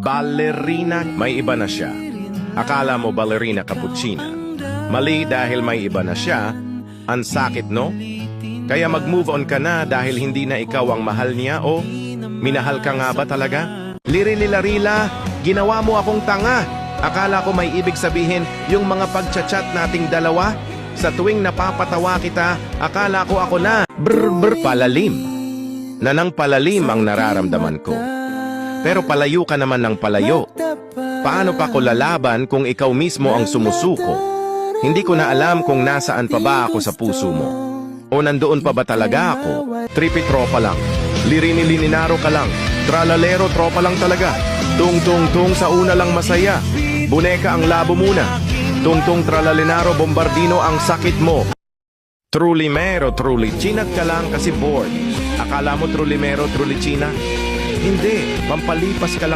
ballerina, may iba na siya. Akala mo ballerina cappuccina. Mali dahil may iba na siya. Ang sakit, no? Kaya mag-move on ka na dahil hindi na ikaw ang mahal niya o minahal ka nga ba talaga? Liri-lilarila, ginawa mo akong tanga. Akala ko may ibig sabihin yung mga pagchat-chat nating dalawa. Sa tuwing napapatawa kita, akala ko ako na palalim. Nanang palalim ang nararamdaman ko. Pero palayo ka naman ng palayo. Paano pa ko lalaban kung ikaw mismo ang sumusuko? Hindi ko na alam kung nasaan pa ba ako sa puso mo. O nandoon pa ba talaga ako? Tripi tropa lang. Lirini-lininaro ka lang. Tralalero tropa lang talaga. Tung-tung-tung sa una lang masaya. Buneka ang labo muna. Tung-tung tralalinaro bombardino ang sakit mo. Trulimero, trulichinag ka lang kasi bored. Akala mo trulimero, trulicina? Hindi, pampalipas ka lang.